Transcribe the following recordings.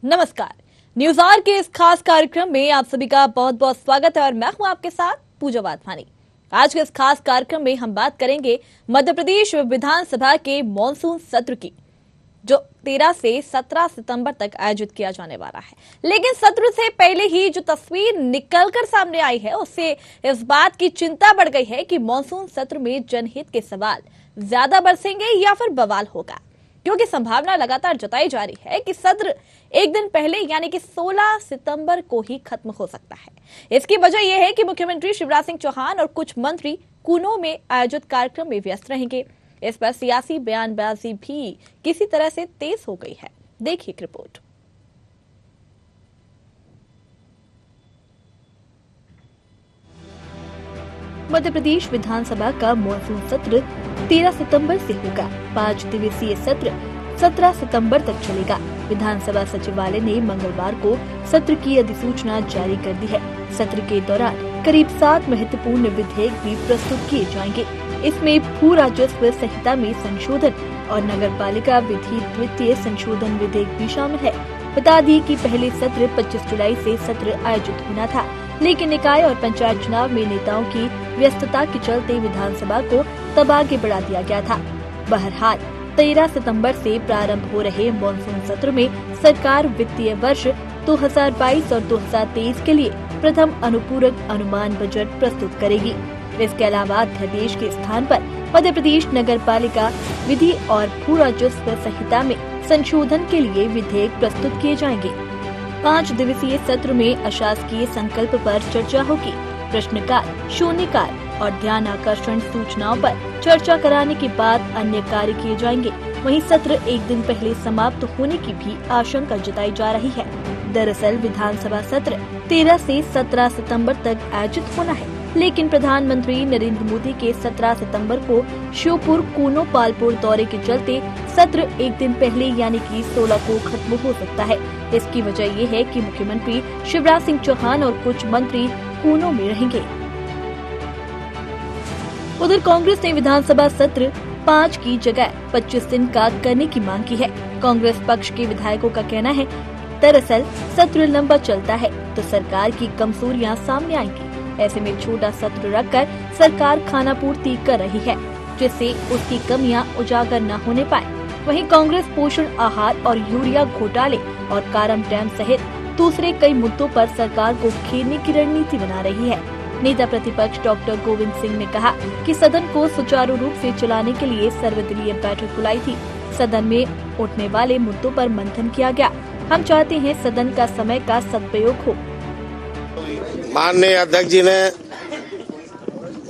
नमस्कार। News our के इस खास कार्यक्रम में आप सभी का बहुत बहुत स्वागत है और मैं हूं आपके साथ पूजा वाधवानी। आज के इस खास कार्यक्रम में हम बात करेंगे मध्य प्रदेश विधानसभा के मॉनसून सत्र की, जो 13 से 17 सितंबर तक आयोजित किया जाने वाला है। लेकिन सत्र से पहले ही जो तस्वीर निकलकर सामने आई है, उससे इस बात की चिंता बढ़ गई है कि मॉनसून सत्र में जनहित के सवाल ज्यादा बरसेंगे या फिर बवाल होगा, क्योंकि संभावना लगातार जताई जा रही है कि सत्र एक दिन पहले यानी कि 16 सितंबर को ही खत्म हो सकता है। इसकी वजह यह है कि मुख्यमंत्री शिवराज सिंह चौहान और कुछ मंत्री कूनो में आयोजित कार्यक्रम में व्यस्त रहेंगे। इस पर सियासी बयानबाजी भी किसी तरह से तेज हो गई है। देखिए एक रिपोर्ट। मध्य प्रदेश विधानसभा का मॉनसून सत्र 13 सितंबर से होगा। 5 दिवसीय सत्र 17 सितंबर तक चलेगा। विधानसभा सचिवालय ने मंगलवार को सत्र की अधिसूचना जारी कर दी है। सत्र के दौरान करीब 7 महत्वपूर्ण विधेयक भी प्रस्तुत किए जाएंगे। इसमें भू राजस्व संहिता में संशोधन और नगरपालिका विधि द्वितीय संशोधन विधेयक भी शामिल है। बता दी कि पहले सत्र 25 जुलाई से सत्र आयोजित होना था, लेकिन निकाय और पंचायत चुनाव में नेताओं की व्यस्तता के चलते विधानसभा को तब आगे बढ़ा दिया गया था। बहरहाल 13 सितंबर से प्रारंभ हो रहे मॉनसून सत्र में सरकार वित्तीय वर्ष 2022 और 2023 के लिए प्रथम अनुपूरक अनुमान बजट प्रस्तुत करेगी। इसके अलावा अध्यादेश के स्थान पर मध्य प्रदेश नगरपालिका विधि और भू राजस्व संहिता में संशोधन के लिए विधेयक प्रस्तुत किए जाएंगे। 5 दिवसीय सत्र में अशासकीय संकल्प पर चर्चा होगी। प्रश्नकाल, शून्यकाल और ध्यान आकर्षण सूचनाओं पर चर्चा कराने के बाद अन्य कार्य किए जाएंगे। वहीं सत्र एक दिन पहले समाप्त होने की भी आशंका जताई जा रही है। दरअसल विधानसभा सत्र 13 से 17 सितंबर तक आयोजित होना है, लेकिन प्रधानमंत्री नरेंद्र मोदी के 17 सितंबर को श्योपुर कूनो पालपुर दौरे के चलते सत्र एक दिन पहले यानी कि 16 को खत्म हो सकता है। इसकी वजह ये है कि मुख्यमंत्री शिवराज सिंह चौहान और कुछ मंत्री कूनो में रहेंगे। उधर कांग्रेस ने विधानसभा सत्र 5 की जगह 25 दिन का करने की मांग की है। कांग्रेस पक्ष के विधायकों का कहना है, दरअसल सत्र लंबा चलता है तो सरकार की कमजोरियां सामने आएंगी। ऐसे में छोटा सत्र रखकर सरकार खाना पूर्ति कर रही है, जिससे उसकी कमियां उजागर न होने पाए। वहीं कांग्रेस पोषण आहार और यूरिया घोटाले और कारम डैम सहित दूसरे कई मुद्दों पर सरकार को घेरने की रणनीति बना रही है। नेता प्रतिपक्ष डॉक्टर गोविंद सिंह ने कहा कि सदन को सुचारू रूप से चलाने के लिए सर्वदलीय बैठक बुलाई थी। सदन में उठने वाले मुद्दों पर मंथन किया गया। हम चाहते हैं सदन का समय का सदुपयोग हो। माननीय अध्यक्ष जी ने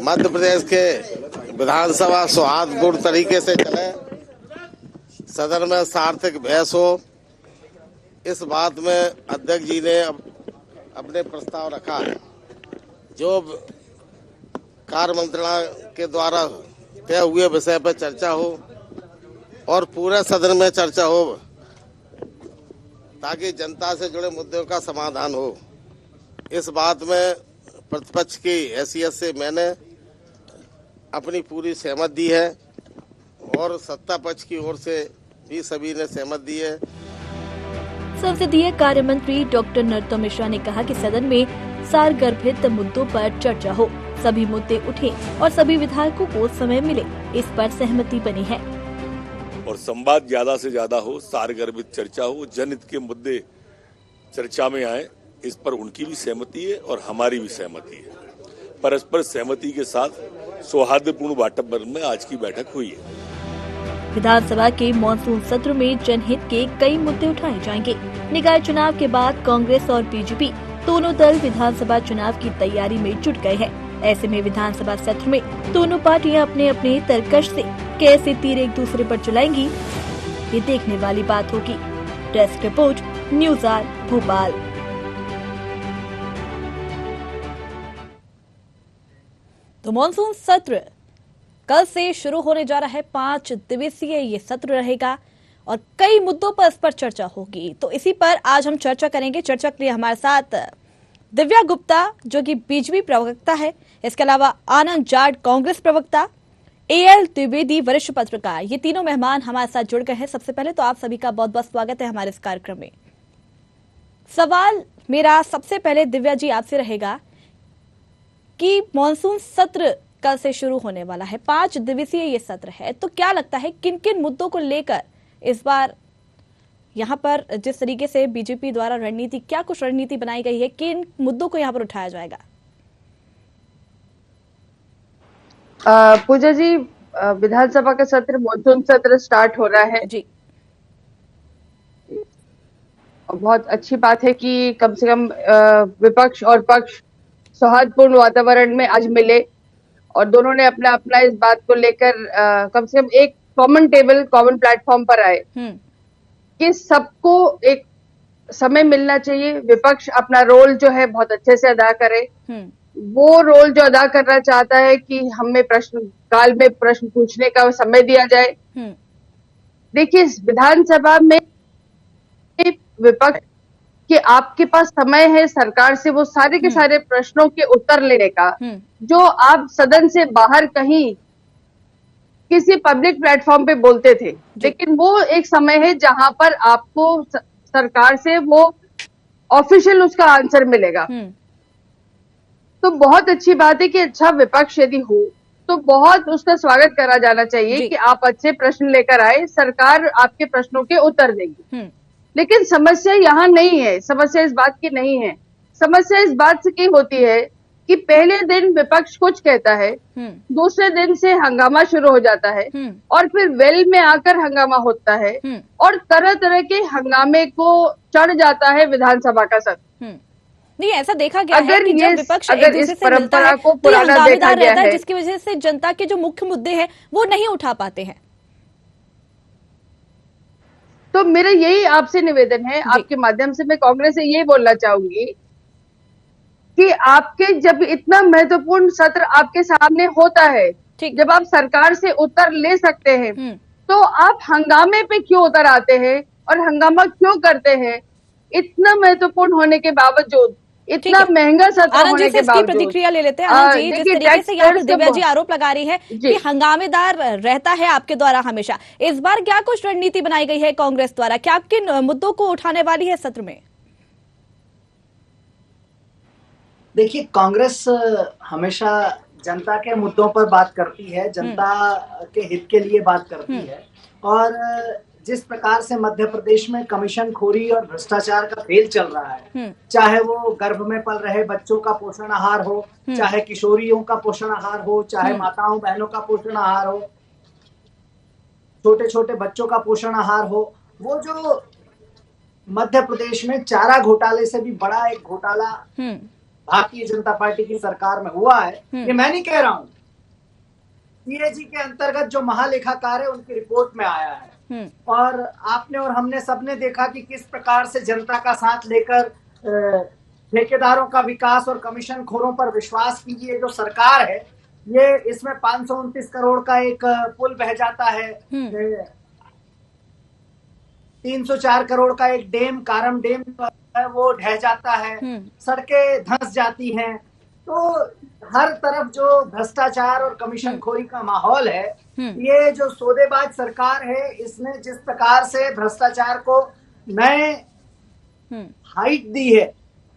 मध्य प्रदेश के विधानसभा सौहार्दपूर्ण तरीके से चले, सदन में सार्थक बहस हो, इस बात में अध्यक्ष जी ने अपने प्रस्ताव रखा है। जो कार्य मंत्रणा के द्वारा तय हुए विषय पर चर्चा हो और पूरे सदन में चर्चा हो, ताकि जनता से जुड़े मुद्दों का समाधान हो। इस बात में प्रतिपक्ष की हैसियत से मैंने अपनी पूरी सहमत दी है और सत्ता पक्ष की ओर से भी सभी ने सहमत दी है। संसदीय कार्य मंत्री डॉक्टर नरोत्तम मिश्रा ने कहा कि सदन में सारगर्भित मुद्दों पर चर्चा हो, सभी मुद्दे उठे और सभी विधायकों को समय मिले, इस पर सहमति बनी है। और संवाद ज्यादा से ज्यादा हो, सारगर्भित चर्चा हो, जनहित के मुद्दे चर्चा में आए, इस पर उनकी भी सहमति है और हमारी भी सहमति है। परस्पर सहमति के साथ सौहार्दपूर्ण वातावरण में आज की बैठक हुई है। विधानसभा के मॉनसून सत्र में जनहित के कई मुद्दे उठाए जाएंगे। निकाय चुनाव के बाद कांग्रेस और बीजेपी दोनों दल विधानसभा चुनाव की तैयारी में जुट गए हैं। ऐसे में विधानसभा सत्र में दोनों पार्टियां अपने अपने तरकश से कैसे तीर एक दूसरे पर चलाएंगी, ये देखने वाली बात होगी। Desk report, news hour Bhopal. तो मॉनसून सत्र कल से शुरू होने जा रहा है। 5 दिवसीय ये सत्र रहेगा और कई मुद्दों पर इस पर चर्चा होगी। तो इसी पर आज हम चर्चा करेंगे। चर्चा के लिए हमारे साथ दिव्या गुप्ता, जो कि बीजेपी प्रवक्ता है, इसके अलावा आनंद जाट कांग्रेस प्रवक्ता, एएल द्विवेदी वरिष्ठ पत्रकार, ये तीनों मेहमान हमारे साथ जुड़ गए हैं। सबसे पहले तो आप सभी का बहुत बहुत स्वागत है हमारे इस कार्यक्रम में। सवाल मेरा सबसे पहले दिव्या जी आपसे रहेगा कि मॉनसून सत्र कल से शुरू होने वाला है, 5 दिवसीय ये सत्र है, तो क्या लगता है किन किन मुद्दों को लेकर इस बार यहाँ पर जिस तरीके से बीजेपी द्वारा रणनीति, क्या कुछ रणनीति बनाई गई है, किन मुद्दों को यहाँ पर उठाया जाएगा? पूजा जी, विधानसभा का सत्र, मॉनसून सत्र स्टार्ट हो रहा है जी। बहुत अच्छी बात है कि कम से कम विपक्ष और पक्ष सौहार्दपूर्ण वातावरण में आज मिले और दोनों ने अपना अपना इस बात को लेकर कम से कम एक कॉमन टेबल, कॉमन प्लेटफॉर्म पर आए कि सबको एक समय मिलना चाहिए। विपक्ष अपना रोल जो है बहुत अच्छे से अदा करे। वो रोल जो अदा करना चाहता है कि हमें प्रश्न काल में प्रश्न पूछने का समय दिया जाए। देखिए, विधानसभा में विपक्ष कि आपके पास समय है सरकार से वो सारे के सारे प्रश्नों के उत्तर लेने का, जो आप सदन से बाहर कहीं किसी पब्लिक प्लेटफॉर्म पे बोलते थे, लेकिन वो एक समय है जहां पर आपको सरकार से वो ऑफिशियल उसका आंसर मिलेगा। तो बहुत अच्छी बात है कि अच्छा विपक्ष यदि हो तो बहुत उसका स्वागत करा जाना चाहिए कि आप अच्छे प्रश्न लेकर आए, सरकार आपके प्रश्नों के उत्तर देगी। लेकिन समस्या यहाँ नहीं है, समस्या इस बात की नहीं है। समस्या इस बात से की होती है कि पहले दिन विपक्ष कुछ कहता है, दूसरे दिन से हंगामा शुरू हो जाता है और फिर वेल में आकर हंगामा होता है और तरह तरह के हंगामे को चढ़ जाता है विधानसभा का सत्र। नहीं, ऐसा देखा गया है कि जब विपक्ष एक दूसरे से मिलता है को तो हंगामेदार रहता है, जिसकी वजह से जनता के जो मुख्य मुद्दे हैं वो नहीं उठा पाते हैं। तो मेरा यही आपसे निवेदन है, आपके माध्यम से मैं कांग्रेस से ये बोलना चाहूंगी कि आपके जब इतना महत्वपूर्ण सत्र आपके सामने होता है, जब आप सरकार से उत्तर ले सकते हैं, तो आप हंगामे पे क्यों उतर आते हैं और हंगामा क्यों करते हैं? इतना महत्वपूर्ण होने के बावजूद, इतना महंगा सत्र होने के बावजूद। प्रतिक्रिया ले लेते हैं आनंद जी। जिस तरीके से यहाँ पर दिव्या जी आरोप लगा रही है कि हंगामेदार रहता है आपके द्वारा हमेशा, इस बार क्या कुछ रणनीति बनाई गई है कांग्रेस द्वारा? क्या किन मुद्दों को उठाने वाली है सत्र में? देखिए, कांग्रेस हमेशा जनता के मुद्दों पर बात करती है, जनता के हित के लिए बात करती है। और जिस प्रकार से मध्य प्रदेश में कमीशन खोरी और भ्रष्टाचार का खेल चल रहा है, चाहे वो गर्भ में पल रहे बच्चों का पोषण आहार हो, चाहे किशोरियों का पोषण आहार हो, चाहे माताओं बहनों का पोषण आहार हो, छोटे छोटे बच्चों का पोषण आहार हो, वो जो मध्य प्रदेश में चारा घोटाले से भी बड़ा एक घोटाला भारतीय जनता पार्टी की सरकार में हुआ है, ये मैं नहीं कह रहा हूं, सीएजी के अंतर्गत जो महालेखाकार है उनकी रिपोर्ट में आया है। और आपने और हमने सबने देखा कि किस प्रकार से जनता का साथ लेकर ठेकेदारों का विकास और कमीशन खोरों पर विश्वास की ये जो सरकार है, ये इसमें 529 करोड़ का एक पुल बह जाता है, 304 करोड़ का एक डेम, कारम डेम है वो ढह जाता है, सड़कें धंस जाती हैं। तो हर तरफ जो भ्रष्टाचार और कमीशन खोरी का माहौल है, ये जो सौदेबाज सरकार है, इसने जिस प्रकार से भ्रष्टाचार को नए हाइट दी है,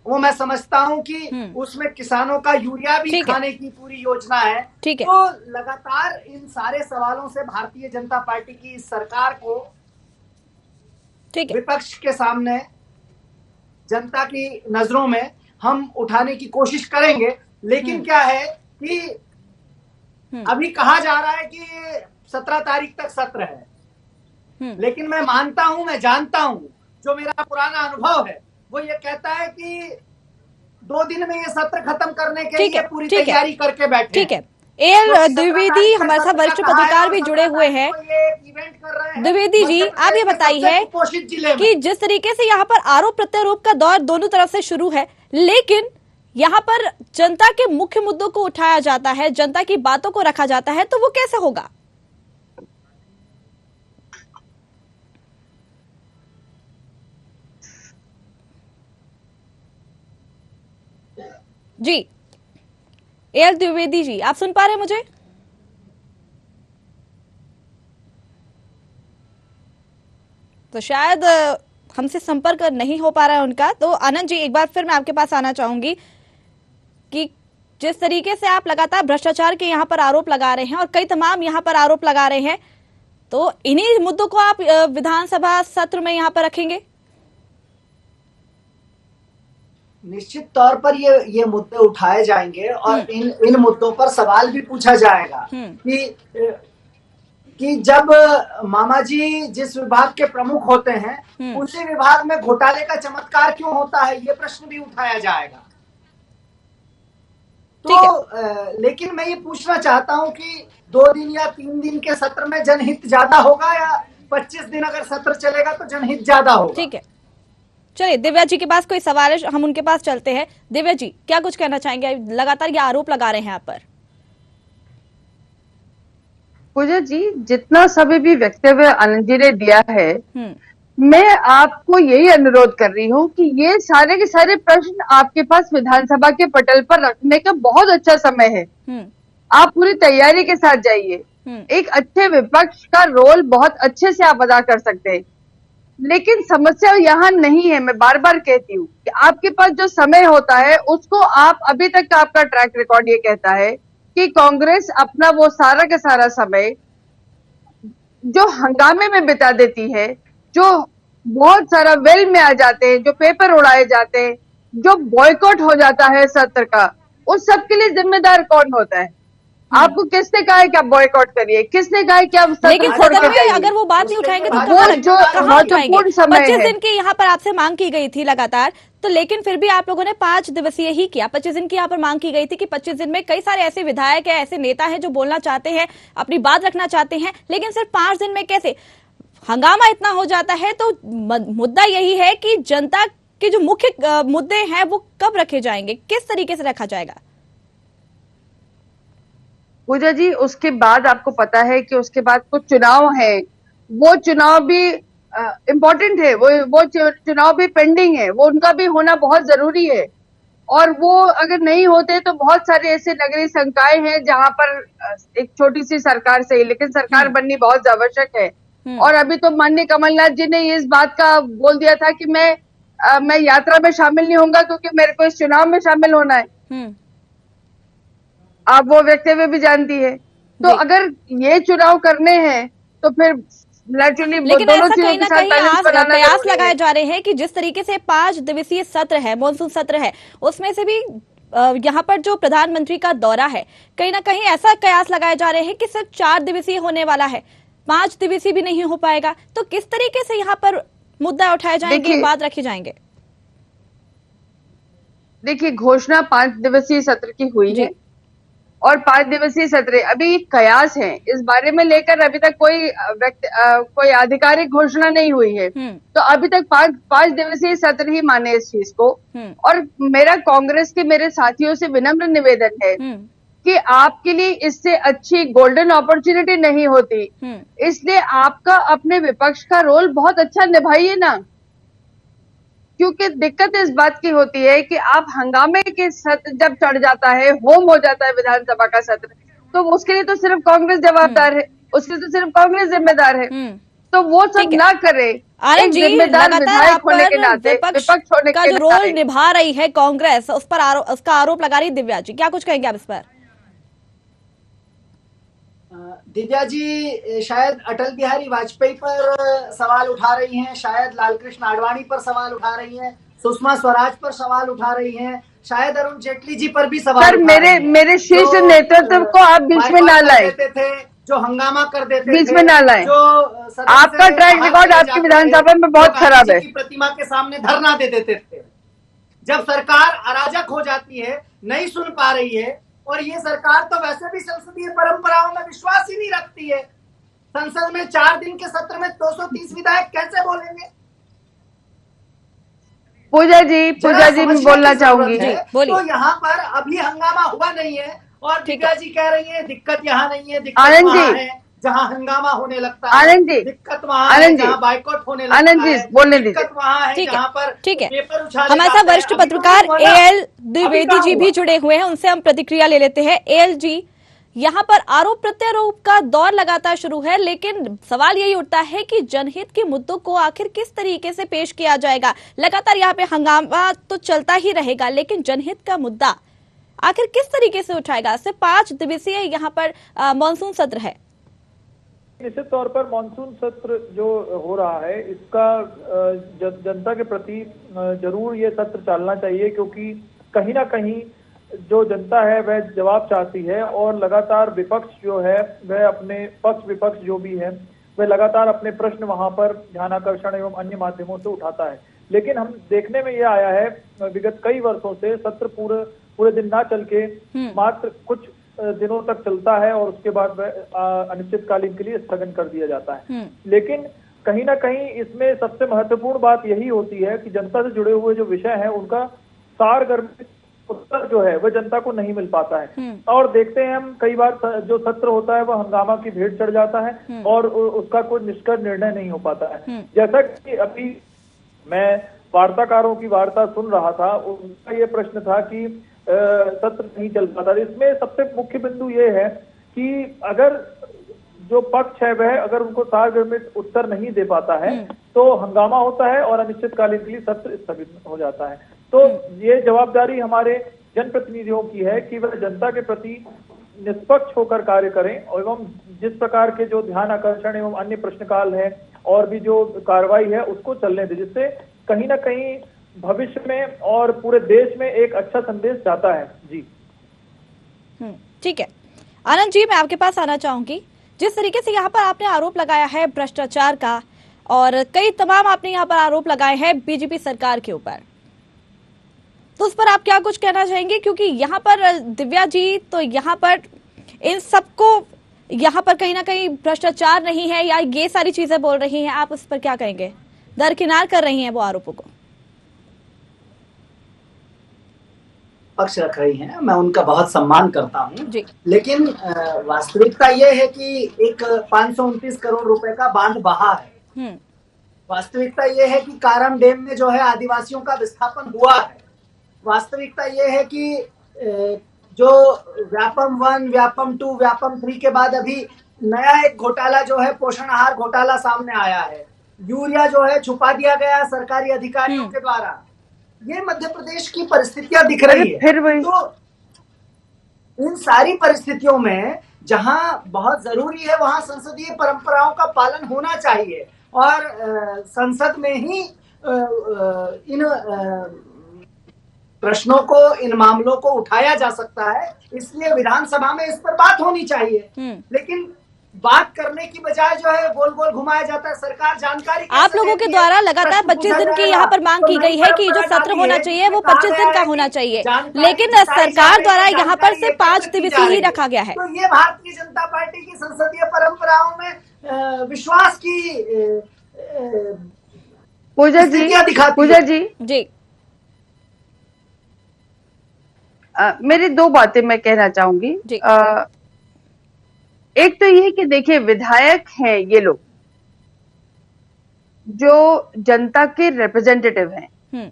वो मैं समझता हूं कि उसमें किसानों का यूरिया भी खाने की पूरी योजना है। तो लगातार इन सारे सवालों से भारतीय जनता पार्टी की इस सरकार को विपक्ष के सामने, जनता की नजरों में हम उठाने की कोशिश करेंगे। लेकिन क्या है कि अभी कहा जा रहा है कि 17 तारीख तक सत्र है, लेकिन मैं मानता हूं, मैं जानता हूं, जो मेरा पुराना अनुभव है वो ये कहता है कि 2 दिन में ये सत्र खत्म करने के लिए पूरी तैयारी करके बैठे। ठीक है, एल द्विवेदी हमारे साथ वरिष्ठ पत्रकार भी जुड़े हुए हैं। द्विवेदी जी, आप ये बताइए कि जिस तरीके से यहाँ पर आरोप प्रत्यारोप का दौर दोनों तरफ से शुरू है, लेकिन यहाँ पर जनता के मुख्य मुद्दों को उठाया जाता है, जनता की बातों को रखा जाता है, तो वो कैसे होगा? जी, एल द्विवेदी जी, आप सुन पा रहे हैं मुझे? तो शायद हमसे संपर्क नहीं हो पा रहा है उनका। तो आनंद जी, एक बार फिर मैं आपके पास आना चाहूंगी कि जिस तरीके से आप लगातार भ्रष्टाचार के यहाँ पर आरोप लगा रहे हैं और कई तमाम यहाँ पर आरोप लगा रहे हैं, तो इन्हीं मुद्दों को आप विधानसभा सत्र में यहाँ पर रखेंगे? निश्चित तौर पर ये मुद्दे उठाए जाएंगे और इन मुद्दों पर सवाल भी पूछा जाएगा कि जब मामा जी जिस विभाग के प्रमुख होते हैं उसी विभाग में घोटाले का चमत्कार क्यों होता है, ये प्रश्न भी उठाया जाएगा। तो लेकिन मैं ये पूछना चाहता हूं कि 2 दिन या 3 दिन के सत्र में जनहित ज्यादा होगा या 25 दिन अगर सत्र चलेगा तो जनहित ज्यादा होगा? ठीक है, चलिए दिव्या जी के पास कोई सवाल है, हम उनके पास चलते हैं। दिव्या जी, क्या कुछ कहना चाहेंगे? लगातार ये आरोप लगा रहे हैं आप पर। पूजा जी, जितना समय भी वक्तव्य आनंद जी ने दिया है, मैं आपको यही अनुरोध कर रही हूँ कि ये सारे के सारे प्रश्न आपके पास विधानसभा के पटल पर रखने का बहुत अच्छा समय है। आप पूरी तैयारी के साथ जाइए। एक अच्छे विपक्ष का रोल बहुत अच्छे से आप अदा कर सकते हैं, लेकिन समस्या यहाँ नहीं है। मैं बार बार कहती हूँ कि आपके पास जो समय होता है उसको आप, अभी तक का आपका ट्रैक रिकॉर्ड ये कहता है कि कांग्रेस अपना वो सारा का सारा समय जो हंगामे में बिता देती है, जो बहुत सारा वेल में आ जाते हैं, जो पेपर उड़ाए जाते हैं, जो बॉयकॉट हो जाता है सत्र का, उस सब के लिए जिम्मेदार कौन होता है? आपको किसने कहा है कि आप बॉयकॉट करिए? किसने कहा है कि आप लेकिन सदन में अगर वो बात नहीं उठाएंगे तो वो जो महत्वपूर्ण समय है। 25 दिन की यहाँ पर आपसे मांग की गई थी लगातार, तो लेकिन फिर भी आप लोगों ने 5 दिवसीय ही किया। 25 दिन की यहाँ पर मांग की गई थी कि 25 दिन में कई सारे ऐसे विधायक है, ऐसे नेता हैं जो बोलना चाहते हैं, अपनी बात रखना चाहते हैं, लेकिन सिर्फ 5 दिन में कैसे? हंगामा इतना हो जाता है। तो मुद्दा यही है कि जनता के जो मुख्य मुद्दे हैं वो कब रखे जाएंगे, किस तरीके से रखा जाएगा? पूजा जी, उसके बाद आपको पता है कि उसके बाद कुछ चुनाव है, वो चुनाव भी इम्पोर्टेंट है, वो चुनाव भी पेंडिंग है, वो उनका भी होना बहुत जरूरी है। और वो अगर नहीं होते तो बहुत सारे ऐसे नगरीय संकाय हैं जहां पर एक छोटी सी सरकार से, लेकिन सरकार बननी बहुत आवश्यक है। और अभी तो माननीय कमलनाथ जी ने इस बात का बोल दिया था कि मैं यात्रा में शामिल नहीं होऊंगा क्योंकि मेरे को इस चुनाव में शामिल होना है। आप वो वक्तव्य भी जानती है। तो अगर ये चुनाव करने हैं तो फिर नेचुरली लेकिन ऐसा कहीं ना कहीं कयास लगाए जा रहे हैं कि जिस तरीके से 5 दिवसीय सत्र है, मॉनसून सत्र है, उसमें से भी यहाँ पर जो प्रधानमंत्री का दौरा है, कहीं ना कहीं ऐसा कयास लगाए जा रहे हैं कि सिर्फ 4 दिवसीय होने वाला है, 5 दिवसीय भी नहीं हो पाएगा। तो किस तरीके से यहाँ पर मुद्दा उठाए जाएंगे, बात रखे जाएंगे? देखिए, घोषणा 5 दिवसीय सत्र की हुई है और 5 दिवसीय सत्र अभी कयास है, इस बारे में लेकर अभी तक कोई आधिकारिक घोषणा नहीं हुई है। तो अभी तक 5 दिवसीय सत्र ही माने इस चीज को। और मेरा कांग्रेस के मेरे साथियों से विनम्र निवेदन है कि आपके लिए इससे अच्छी गोल्डन अपॉर्चुनिटी नहीं होती, इसलिए आपका अपने विपक्ष का रोल बहुत अच्छा निभाइए ना। क्योंकि दिक्कत इस बात की होती है कि आप हंगामे के सत्र जब चढ़ जाता है, होम हो जाता है विधानसभा का सत्र, तो उसके लिए तो सिर्फ कांग्रेस जवाबदार है, उसके लिए तो सिर्फ कांग्रेस जिम्मेदार है। तो वो सब ना करे। आनंद जी, लगातार आप विपक्ष होने का जो रोल निभा रही है कांग्रेस, उस पर उसका आरोप लगा रही दिव्या जी, क्या कुछ कहेंगे आप इस पर? दिव्या जी शायद अटल बिहारी वाजपेयी पर सवाल उठा रही हैं, शायद लालकृष्ण आडवाणी पर सवाल उठा रही हैं, सुषमा स्वराज पर सवाल उठा रही हैं, शायद अरुण जेटली जी पर भी सवाल। सर, मेरे शीर्ष नेतृत्व को आप बीच में ना लाए, जो हंगामा कर देते बीच में ना लाए। जो आपका ट्रैक रिकॉर्ड आपकी विधानसभा में बहुत खराब है। प्रतिमा के सामने धरना दे देते थे। जब सरकार अराजक हो जाती है, नहीं सुन पा रही है, और ये सरकार तो वैसे भी संसदीय परंपराओं में विश्वास ही नहीं रखती है। संसद में 4 दिन के सत्र में 230 विधायक कैसे बोलेंगे? पूजा जी मैं बोलना चाहूंगी। तो यहाँ पर अभी हंगामा हुआ नहीं है और दिव्या जी कह रही है दिक्कत यहाँ नहीं है, दिक्कत वहाँ है जहाँ हंगामा होने लगता है। आनंद जी, दिक्कत वहाँ है जहाँ बाइकॉट होने लगता है। आनंद जी बोलने दीजिए। दिक्कत वहाँ है जहाँ पर ठीक है। पेपर उछाले हमारे साथ वरिष्ठ पत्रकार AL द्विवेदी जी भी जुड़े हुए हैं, उनसे हम प्रतिक्रिया ले लेते हैं। AL जी, यहाँ पर आरोप प्रत्यारोप का दौर लगातार शुरू है, लेकिन सवाल यही उठता है कि जनहित के मुद्दों को आखिर किस तरीके से पेश किया जाएगा। लगातार यहाँ पे हंगामा तो चलता ही रहेगा, लेकिन जनहित का मुद्दा आखिर किस तरीके से उठाएगा। सिर्फ 5 दिवसीय यहाँ पर मानसून सत्र है। निश्चित तौर पर मानसून सत्र जो हो रहा है इसका जनता के प्रति जरूर ये सत्र चलना चाहिए, क्योंकि कहीं ना कहीं जो जनता है वह जवाब चाहती है और लगातार विपक्ष जो है वह अपने पक्ष विपक्ष जो भी है वह लगातार अपने प्रश्न वहां पर ध्यान आकर्षण एवं अन्य माध्यमों से उठाता है। लेकिन हम देखने में यह आया है विगत कई वर्षों से सत्र पूरे दिन ना चल के मात्र कुछ दिनों तक चलता है और उसके बाद वह अनिश्चितकालीन के लिए स्थगन कर दिया जाता है। लेकिन कहीं ना कहीं इसमें सबसे महत्वपूर्ण बात यही होती है कि जनता से जुड़े हुए जो विषय हैं उनका सारगर्भित उत्तर जो है वह जनता को नहीं मिल पाता है। और देखते हैं हम कई बार जो सत्र होता है वह हंगामा की भेंट चढ़ जाता है और उसका कोई निष्कर्ष निर्णय नहीं हो पाता है। जैसा कि अभी मैं वार्ताकारों की वार्ता सुन रहा था, उनका ये प्रश्न था कि सत्र नहीं चल पाता। इसमें सबसे मुख्य बिंदु ये है कि अगर जो पक्ष है वह अगर उनको सारगर्भित उत्तर नहीं दे पाता है तो हंगामा होता है और अनिश्चितकालीन के लिए सत्र स्थगित हो जाता है। तो ये जवाबदारी हमारे जनप्रतिनिधियों की है कि वह जनता के प्रति निष्पक्ष होकर कार्य करें एवं जिस प्रकार के जो ध्यान आकर्षण एवं अन्य प्रश्नकाल है और भी जो कार्रवाई है उसको चलने दें, जिससे कहीं ना कहीं भविष्य में और पूरे देश में एक अच्छा संदेश जाता है। जी ठीक है आनंद जी, मैं आपके पास आना चाहूंगी। जिस तरीके से यहाँ पर आपने आरोप लगाया है भ्रष्टाचार का और कई तमाम आपने यहाँ पर आरोप लगाए हैं बीजेपी सरकार के ऊपर, तो उस पर आप क्या कुछ कहना चाहेंगे? क्योंकि यहाँ पर दिव्या जी तो यहाँ पर इन सबको यहाँ पर कहीं ना कहीं भ्रष्टाचार नहीं है या ये सारी चीजें बोल रही हैं, आप उस पर क्या कहेंगे? दरकिनार कर रही हैं वो आरोपों को। पक्ष रख रही हैं, मैं उनका बहुत सम्मान करता हूं, लेकिन वास्तविकता यह है कि एक 529 करोड़ रुपए का बांध बहा है। वास्तविकता यह है कि कारम डैम में जो है आदिवासियों का विस्थापन हुआ है। वास्तविकता यह है कि जो व्यापम 1, व्यापम 2, व्यापम 3 के बाद अभी नया एक घोटाला जो है पोषण आहार घोटाला सामने आया है। यूरिया जो है छुपा दिया गया सरकारी अधिकारियों के द्वारा। ये मध्य प्रदेश की परिस्थितियां दिख रही है। तो इन सारी परिस्थितियों में जहां बहुत जरूरी है वहां संसदीय परंपराओं का पालन होना चाहिए और संसद में ही इन प्रश्नों को, इन मामलों को उठाया जा सकता है। इसलिए विधानसभा में इस पर बात होनी चाहिए, लेकिन बात करने की बजाय जो है गोल गोल घुमाया जाता है। सरकार जानकारी आप लोगों के द्वारा लगातार 25 दिन की यहाँ पर मांग की गई है कि जो सत्र होना चाहिए वो 25 दिन का होना चाहिए, लेकिन सरकार द्वारा यहाँ पर सिर्फ 5 दिवसीय ही रखा गया है। तो ये भारतीय जनता पार्टी की संसदीय परंपराओं में विश्वास की पूजा जी मेरी 2 बातें मैं कहना चाहूंगी। एक तो ये कि देखिए विधायक हैं ये लोग जो जनता के रिप्रेजेंटेटिव हैं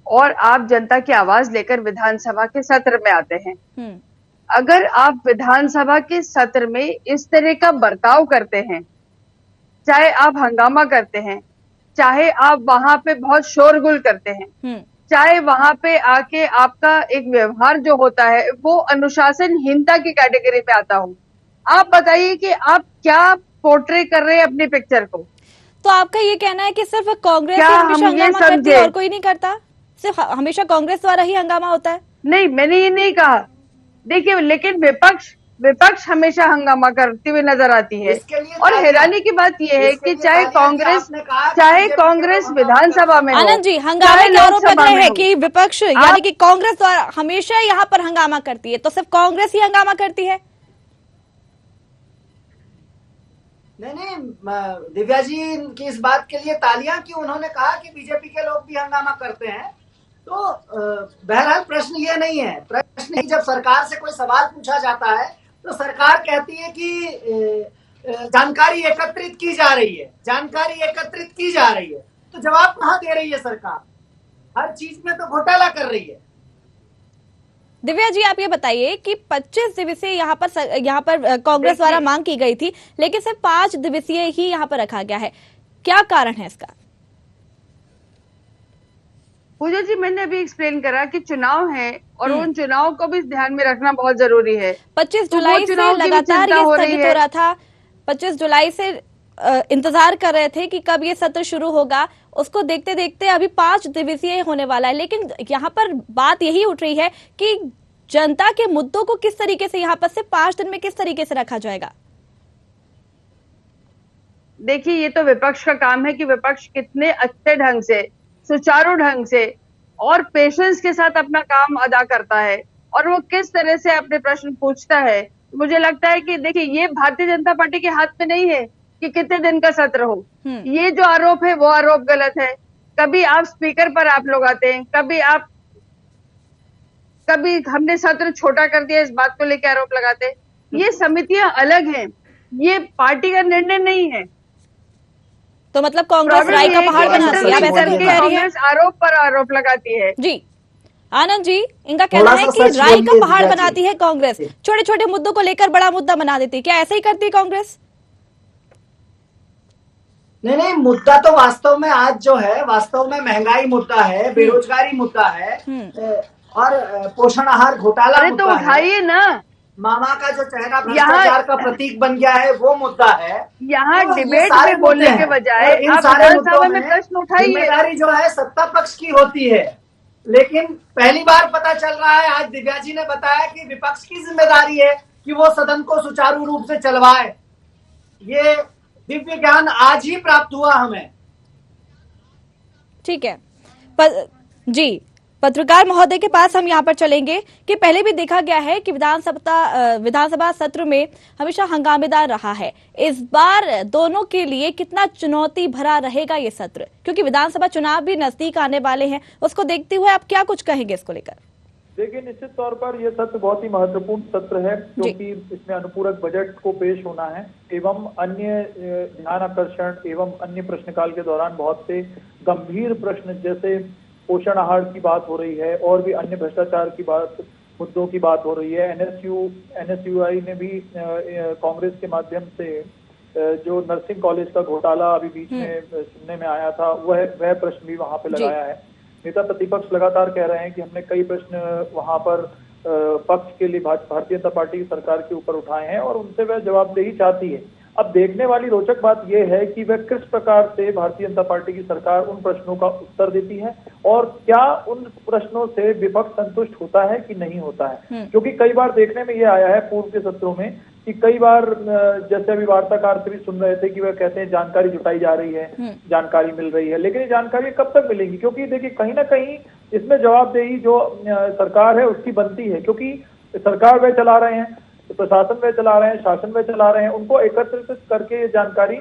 और आप जनता की आवाज लेकर विधानसभा के सत्र में आते हैं। अगर आप विधानसभा के सत्र में इस तरह का बर्ताव करते हैं, चाहे आप हंगामा करते हैं, चाहे आप वहां पे बहुत शोरगुल करते हैं, चाहे वहां पे आके आपका एक व्यवहार जो होता है वो अनुशासनहीनता की कैटेगरी पे आता हो, आप बताइए कि आप क्या पोर्ट्रे कर रहे हैं अपनी पिक्चर को। तो आपका ये कहना है कि सिर्फ कांग्रेस ही हमेशा हंगामा करती है और कोई नहीं करता? सिर्फ हमेशा कांग्रेस द्वारा ही हंगामा होता है? नहीं, मैंने ये नहीं कहा। देखिए, लेकिन विपक्ष हमेशा हंगामा करती हुई नजर आती है और हैरानी की बात यह है कि चाहे कांग्रेस विधानसभा में, आनंद जी, हंगामे के आरोप लग रहे हैं कि विपक्ष यानी कि कांग्रेस द्वारा हमेशा यहाँ पर हंगामा करती है, तो सिर्फ कांग्रेस ही हंगामा करती है? नहीं, दिव्या जी की इस बात के लिए तालियां कि उन्होंने कहा कि बीजेपी के लोग भी हंगामा करते हैं। तो बहरहाल प्रश्न ये नहीं है। प्रश्न जब सरकार से कोई सवाल पूछा जाता है तो सरकार कहती है कि जानकारी एकत्रित की जा रही है, जानकारी एकत्रित की जा रही है। तो जवाब कहाँ दे रही है सरकार? हर चीज में तो घोटाला कर रही है। दिव्या जी, आप ये बताइए कि 25 दिवसीय यहाँ पर कांग्रेस द्वारा मांग की गई थी, लेकिन सिर्फ 5 दिवसीय ही यहाँ पर रखा गया है। क्या कारण है इसका? पूजा जी, मैंने अभी एक्सप्लेन करा कि चुनाव है और उन चुनाव को भी ध्यान में रखना बहुत जरूरी है। 25 जुलाई से लगातार ये स्थगित हो रहा था। 25 जुलाई से इंतजार कर रहे थे कि कब ये सत्र शुरू होगा। उसको देखते देखते अभी 5 दिवसीय होने वाला है, लेकिन यहाँ पर बात यही उठ रही है कि जनता के मुद्दों को किस तरीके से यहाँ पर से 5 दिन में किस तरीके से रखा जाएगा। देखिए, ये तो विपक्ष का काम है कि विपक्ष कितने अच्छे ढंग से, सुचारू ढंग से और पेशेंस के साथ अपना काम अदा करता है और वो किस तरह से अपने प्रश्न पूछता है। मुझे लगता है कि देखिए, ये भारतीय जनता पार्टी के हाथ में नहीं है कि कितने दिन का सत्र हो। ये जो आरोप है वो आरोप गलत है। कभी आप स्पीकर पर आप लोग आते हैं, कभी हमने सत्र छोटा कर दिया, इस बात को लेकर आरोप लगाते हैं। ये समितियां अलग हैं, ये पार्टी का निर्णय नहीं है। तो मतलब कांग्रेस राय का पहाड़ बनाती है, आप ऐसा कह रही हैं? कांग्रेस आरोप पर आरोप लगाती है। जी आनंद जी, इनका कहना है कि राय का पहाड़ बनाती है कांग्रेस, छोटे छोटे मुद्दों को लेकर बड़ा मुद्दा बना देती है। क्या ऐसा ही करती है कांग्रेस? नहीं, मुद्दा तो वास्तव में आज जो है, वास्तव में महंगाई मुद्दा है, बेरोजगारी मुद्दा है और पोषण आहार घोटाला मुद्दा तो उठाइए ना। मामा का जो चेहरा भ्रष्टाचार का प्रतीक बन गया है वो मुद्दा है। यहाँ तो डिबेट में बोलने के बजाय इन सारे मुद्दों में प्रश्न उठाइए। जिम्मेदारी जो है सत्ता पक्ष की होती है, लेकिन पहली बार पता चल रहा है, आज दिव्या जी ने बताया कि विपक्ष की जिम्मेदारी है कि वो सदन को सुचारू रूप से चलवाए। ये दिव्य ज्ञान आज ही प्राप्त हुआ हमें। ठीक है जी, पत्रकार महोदय के पास हम यहाँ पर चलेंगे कि पहले भी देखा गया है कि विधानसभा सत्र में हमेशा हंगामेदार रहा है। इस बार दोनों के लिए कितना चुनौती भरा रहेगा ये सत्र, क्योंकि विधानसभा चुनाव भी नजदीक आने वाले हैं। उसको देखते हुए आप क्या कुछ कहेंगे इसको लेकर? देखिए, निश्चित तौर पर यह सत्र बहुत ही महत्वपूर्ण सत्र है, क्योंकि इसमें अनुपूरक बजट को पेश होना है एवं अन्य ध्यान आकर्षण एवं अन्य प्रश्नकाल के दौरान बहुत से गंभीर प्रश्न, जैसे पोषण आहार की बात हो रही है और भी अन्य भ्रष्टाचार की बात, मुद्दों की बात हो रही है। एनएसयूआई ने भी कांग्रेस के माध्यम से जो नर्सिंग कॉलेज का घोटाला अभी बीच में सुनने में आया था, वह प्रश्न भी वहां पे लगाया है। नेता प्रतिपक्ष लगातार कह रहे हैं कि हमने कई प्रश्न वहां पर पक्ष के लिए भारतीय जनता पार्टी की सरकार के ऊपर उठाए हैं और उनसे वह जवाबदेही चाहती है। अब देखने वाली रोचक बात यह है कि वह किस प्रकार से भारतीय जनता पार्टी की सरकार उन प्रश्नों का उत्तर देती है और क्या उन प्रश्नों से विपक्ष संतुष्ट होता है कि नहीं होता है। क्योंकि कई बार देखने में यह आया है पूर्व के सत्रों में कि कई बार, जैसे अभी वार्ताकार से भी सुन रहे थे कि वह कहते हैं जानकारी जुटाई जा रही है, जानकारी मिल रही है, लेकिन ये जानकारी कब तक मिलेगी? क्योंकि देखिए, कहीं ना कहीं इसमें जवाबदेही जो सरकार है उसकी बनती है, क्योंकि सरकार वह चला रहे हैं, प्रशासन वह चला रहे हैं, शासन वह चला रहे हैं, उनको एकत्रित करके ये जानकारी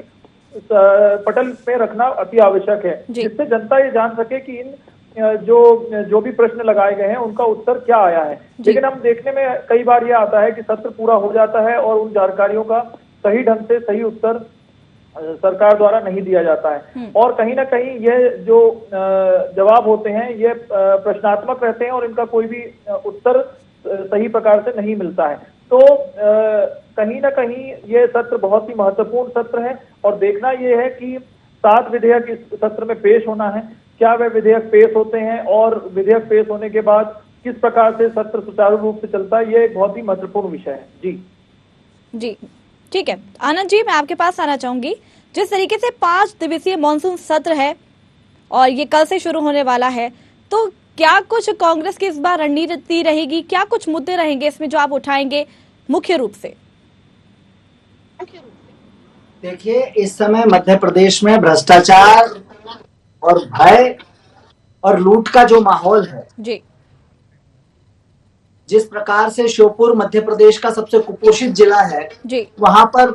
पटल में रखना अति आवश्यक है, जिससे जनता ये जान सके कि इन जो भी प्रश्न लगाए गए हैं उनका उत्तर क्या आया है। लेकिन हम देखने में कई बार ये आता है कि सत्र पूरा हो जाता है और उन जानकारियों का सही ढंग से सही उत्तर सरकार द्वारा नहीं दिया जाता है और कहीं ना कहीं ये जो जवाब होते हैं ये प्रश्नात्मक रहते हैं और इनका कोई भी उत्तर सही प्रकार से नहीं मिलता है। तो कहीं ना कहीं ये सत्र बहुत ही महत्वपूर्ण सत्र है और देखना ये है कि 7 विधेयक इस सत्र में पेश होना है। क्या वे विधेयक पेश होते हैं और विधेयक पेश होने के बाद किस प्रकार से सत्र सुचारू रूप से चलता है, ये एक बहुत ही महत्वपूर्ण विषय है। जी ठीक है आनंद जी, मैं आपके पास आना चाहूंगी। जिस तरीके से 5 दिवसीय मानसून सत्र है और ये कल से शुरू होने वाला है, तो क्या कुछ कांग्रेस की इस बार रणनीति रहेगी? क्या कुछ मुद्दे रहेंगे इसमें जो आप उठाएंगे मुख्य रूप से? देखिए, इस समय मध्य प्रदेश में भ्रष्टाचार और भय और लूट का जो माहौल है जी, जिस प्रकार से श्योपुर मध्य प्रदेश का सबसे कुपोषित जिला है जी, वहां पर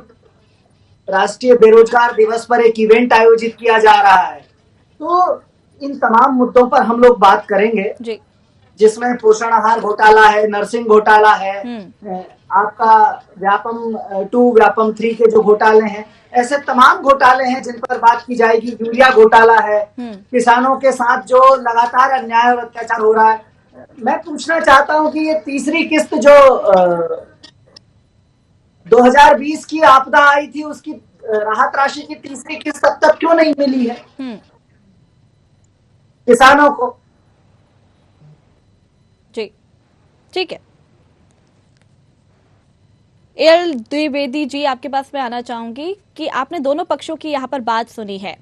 राष्ट्रीय बेरोजगार दिवस पर एक इवेंट आयोजित किया जा रहा है। तो इन तमाम मुद्दों पर हम लोग बात करेंगे जी, जिसमें पोषण आहार घोटाला है, नर्सिंग घोटाला है, आपका व्यापम 2 व्यापम 3 के जो घोटाले हैं, ऐसे तमाम घोटाले हैं जिन पर बात की जाएगी। यूरिया घोटाला है, किसानों के साथ जो लगातार अन्याय और अत्याचार हो रहा है मैं पूछना चाहता हूं कि ये तीसरी किस्त जो 2020 की आपदा आई थी, उसकी राहत राशि की तीसरी किस्त अब तक क्यों नहीं मिली है किसानों को? जी, ठीक है। एल द्विवेदी जी, आपके पास मैं आना चाहूंगी कि आपने दोनों पक्षों की यहाँ पर बात सुनी है।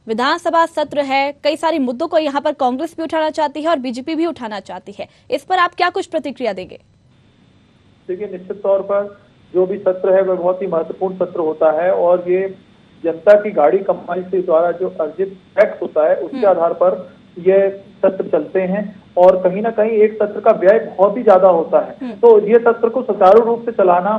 विधानसभा सत्र है, कई सारे मुद्दों को यहाँ पर कांग्रेस भी उठाना चाहती है और बीजेपी भी उठाना चाहती है। इस पर आप क्या कुछ प्रतिक्रिया देंगे? देखिए, निश्चित तौर पर जो भी सत्र है वह बहुत ही महत्वपूर्ण सत्र होता है और ये जनता की गाढ़ी कमाई से द्वारा जो अर्जित टैक्स होता है उसके आधार पर ये सत्र चलते हैं और कहीं ना कहीं एक सत्र का व्यय बहुत ही ज्यादा होता है। तो ये सत्र को सुचारू रूप से चलाना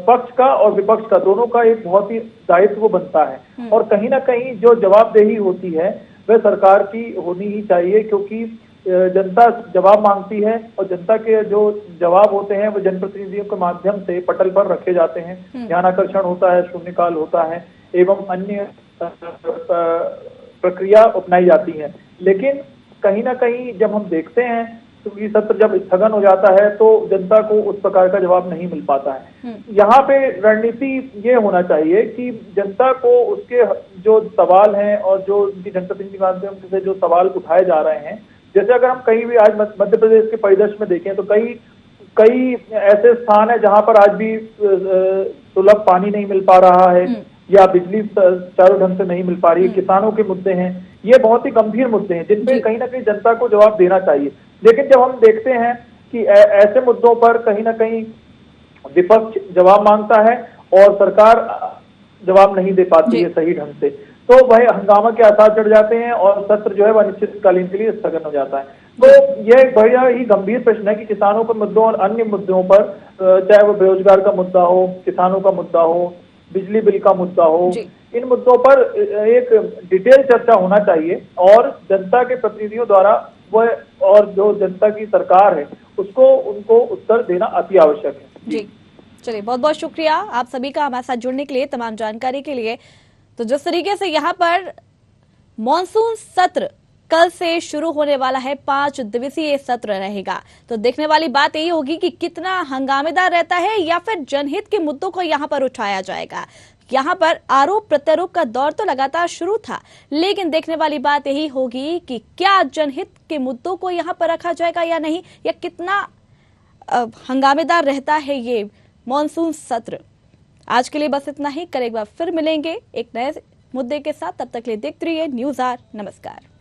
पक्ष का और विपक्ष का दोनों का एक बहुत ही दायित्व बनता है और कहीं ना कहीं जो जवाबदेही होती है वह सरकार की होनी ही चाहिए, क्योंकि जनता जवाब मांगती है और जनता के जो जवाब होते हैं वो जनप्रतिनिधियों के माध्यम से पटल पर रखे जाते हैं। ध्यान आकर्षण होता है, शून्यकाल होता है एवं अन्य प्रक्रिया अपनाई जाती है। लेकिन कहीं ना कहीं जब हम देखते हैं तो ये सत्र जब स्थगन हो जाता है तो जनता को उस प्रकार का जवाब नहीं मिल पाता है। यहाँ पे रणनीति ये होना चाहिए कि जनता को उसके जो सवाल हैं और जो उनकी जनप्रतिनिधि के माध्यम से जो सवाल उठाए जा रहे हैं, जैसे अगर हम कहीं भी आज मध्य प्रदेश के परिदृश्य में देखें तो कई ऐसे स्थान है जहां पर आज भी सुलभ पानी नहीं मिल पा रहा है या बिजली चारों ढंग से नहीं मिल पा रही है। किसानों के मुद्दे हैं, ये बहुत ही गंभीर मुद्दे हैं जिनपे कहीं ना कहीं जनता को जवाब देना चाहिए। लेकिन जब हम देखते हैं कि ऐसे मुद्दों पर कहीं ना कहीं विपक्ष जवाब मांगता है और सरकार जवाब नहीं दे पाती है सही ढंग से, तो वह हंगामा के आसार चढ़ जाते हैं और सत्र जो है वह अनिश्चितकालीन के लिए स्थगन हो जाता है। तो यह एक बड़ा ही गंभीर प्रश्न है कि किसानों के मुद्दों और अन्य मुद्दों पर, चाहे वो बेरोजगार का मुद्दा हो, किसानों का मुद्दा हो, बिजली बिल का मुद्दा हो, इन मुद्दों पर एक डिटेल चर्चा होना चाहिए और जनता के प्रतिनिधियों द्वारा वह और जो जनता की सरकार है उसको उनको उत्तर देना अति आवश्यक है। जी, चलिए, बहुत बहुत शुक्रिया आप सभी का हमारे साथ जुड़ने के लिए, तमाम जानकारी के लिए। तो जिस तरीके से यहाँ पर मॉनसून सत्र कल से शुरू होने वाला है, 5 दिवसीय सत्र रहेगा, तो देखने वाली बात यही होगी कि कितना हंगामेदार रहता है या फिर जनहित के मुद्दों को यहाँ पर उठाया जाएगा। यहाँ पर आरोप प्रत्यारोप का दौर तो लगातार शुरू था, लेकिन देखने वाली बात यही होगी कि क्या जनहित के मुद्दों को यहाँ पर रखा जाएगा या नहीं, या कितना हंगामेदार रहता है ये मॉनसून सत्र। आज के लिए बस इतना ही, कल एक बार फिर मिलेंगे एक नए मुद्दे के साथ। तब तक के लिए देखते रहिए न्यूज़ आर। नमस्कार।